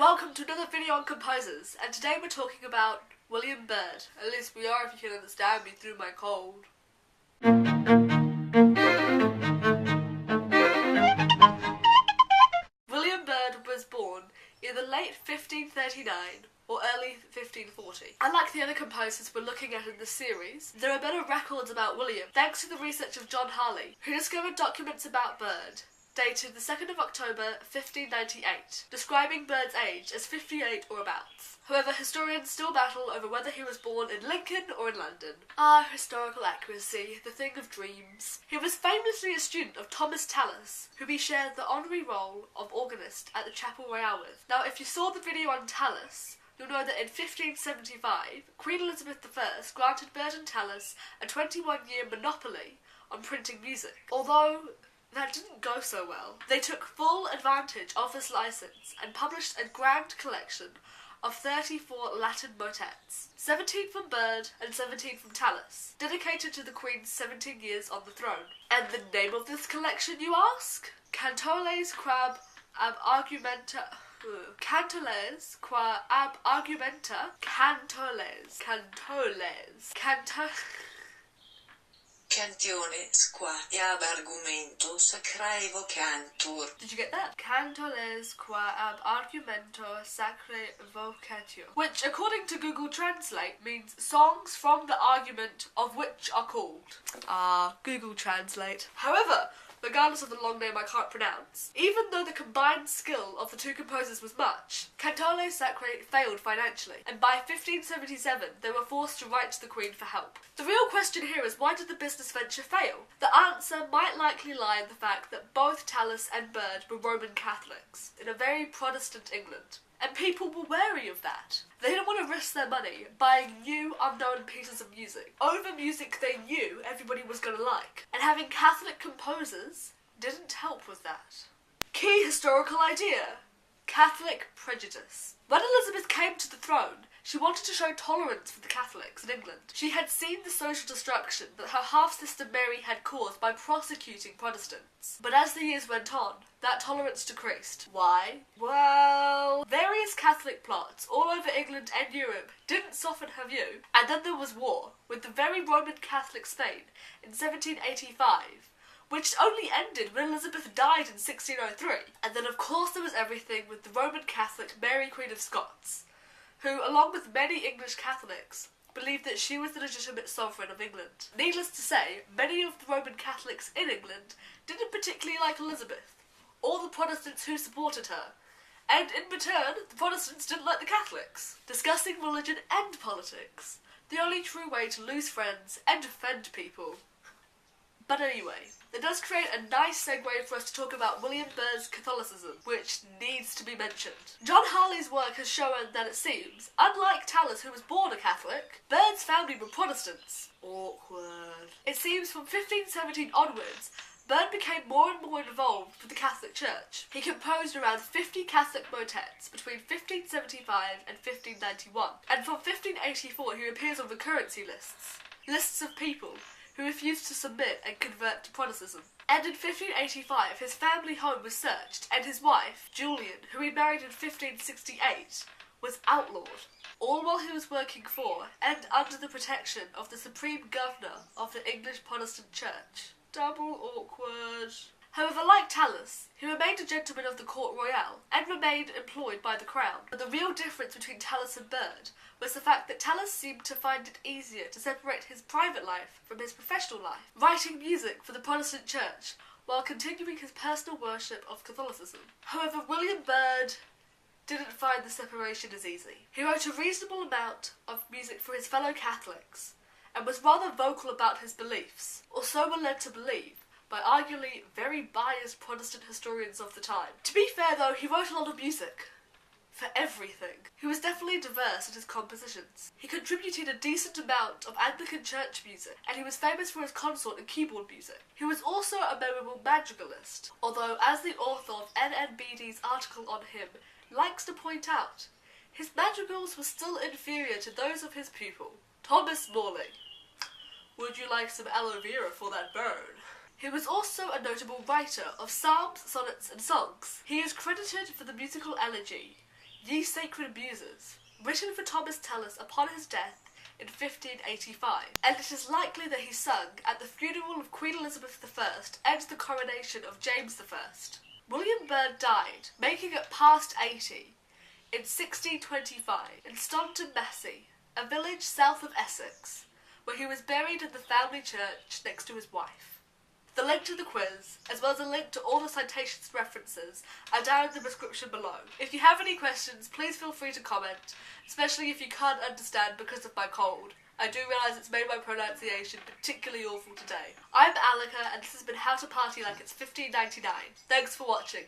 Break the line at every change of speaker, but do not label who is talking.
Welcome to another video on composers, and today we're talking about William Byrd. At least we are, if you can understand me through my cold. William Byrd was born either late 1539 or early 1540. Unlike the other composers we're looking at in this series, there are better records about William thanks to the research of John Harley, who discovered documents about Byrd dated the 2nd of October 1598, describing Byrd's age as 58 or abouts. However, historians still battle over whether he was born in Lincoln or in London. Ah, historical accuracy, the thing of dreams. He was famously a student of Thomas Tallis, whom he shared the honorary role of organist at the Chapel Royal with. Now, if you saw the video on Tallis, you'll know that in 1575, Queen Elizabeth I granted Byrd and Tallis a 21-year monopoly on printing music. Although that didn't go so well, they took full advantage of this license and published a grand collection of 34 Latin motets, 17 from Byrd and 17 from Tallis, dedicated to the Queen's 17 years on the throne. And the name of this collection, you ask? Cantoles qua ab argumenta... Cantoles qua ab argumenta... Cantoles.
Cantiones qua ab argumento sacrae vocantur.
Did you get that? Cantoles qua ab argumento sacrae vocatio. Which, according to Google Translate, means songs from the argument of which are called. Google Translate. However, regardless of the long name I can't pronounce, even though the combined skill of the two composers was much, Cantoles Sacrae failed financially, and by 1577 they were forced to write to the Queen for help. The real question here is, why did the business venture fail? The answer might likely lie in the fact that both Tallis and Byrd were Roman Catholics, in a very Protestant England. And people were wary of that. They didn't want to risk their money buying new, unknown pieces of music over music they knew everybody was going to like. And having Catholic composers didn't help with that. Key historical idea: Catholic prejudice. When Elizabeth came to the throne, she wanted to show tolerance for the Catholics in England. She had seen the social destruction that her half-sister Mary had caused by prosecuting Protestants. But as the years went on, that tolerance decreased. Why? Well, various Catholic plots all over England and Europe didn't soften her view, and then there was war with the very Roman Catholic Spain in 1785, which only ended when Elizabeth died in 1603. And then of course there was everything with the Roman Catholic Mary Queen of Scots, who, along with many English Catholics, believed that she was the legitimate sovereign of England. Needless to say, many of the Roman Catholics in England didn't particularly like Elizabeth, or the Protestants who supported her, and in return, the Protestants didn't like the Catholics. Discussing religion and politics, the only true way to lose friends and offend people. But anyway, that does create a nice segue for us to talk about William Byrd's Catholicism, which needs to be mentioned. John Harley's work has shown that it seems, unlike Tallis, who was born a Catholic, Byrd's family were Protestants. Awkward. It seems from 1517 onwards, Byrd became more and more involved with the Catholic Church. He composed around 50 Catholic motets between 1575 and 1591, and from 1584 he appears on recurrency lists of people who refused to submit and convert to Protestantism. And in 1585, his family home was searched, and his wife, Julian, who he married in 1568, was outlawed. All while he was working for, and under the protection of the Supreme Governor of the English Protestant Church. Double awkward. However, like Tallis, he remained a gentleman of the Court Royal, and remained employed by the Crown. But the real difference between Tallis and Byrd was the fact that Tallis seemed to find it easier to separate his private life from his professional life, writing music for the Protestant Church, while continuing his personal worship of Catholicism. However, William Byrd didn't find the separation as easy. He wrote a reasonable amount of music for his fellow Catholics, and was rather vocal about his beliefs, or so we're led to believe by arguably very biased Protestant historians of the time. To be fair though, he wrote a lot of music. For everything. He was definitely diverse in his compositions. He contributed a decent amount of Anglican church music, and he was famous for his consort and keyboard music. He was also a memorable madrigalist, although, as the author of NNBD's article on him likes to point out, his madrigals were still inferior to those of his pupil, Thomas Morley. Would you like some aloe vera for that burn? He was also a notable writer of psalms, sonnets and songs. He is credited for the musical elegy Ye Sacred Muses, written for Thomas Tellus upon his death in 1585, and it is likely that he sung at the funeral of Queen Elizabeth I and the coronation of James I. William Byrd died, making it past 80, in 1625 in Staunton, Massey, a village south of Essex, where he was buried in the family church next to his wife. The link to the quiz, as well as a link to all the citations and references, are down in the description below. If you have any questions, please feel free to comment, especially if you can't understand because of my cold. I do realise it's made my pronunciation particularly awful today. I'm Alika, and this has been How to Party Like It's 1599. Thanks for watching.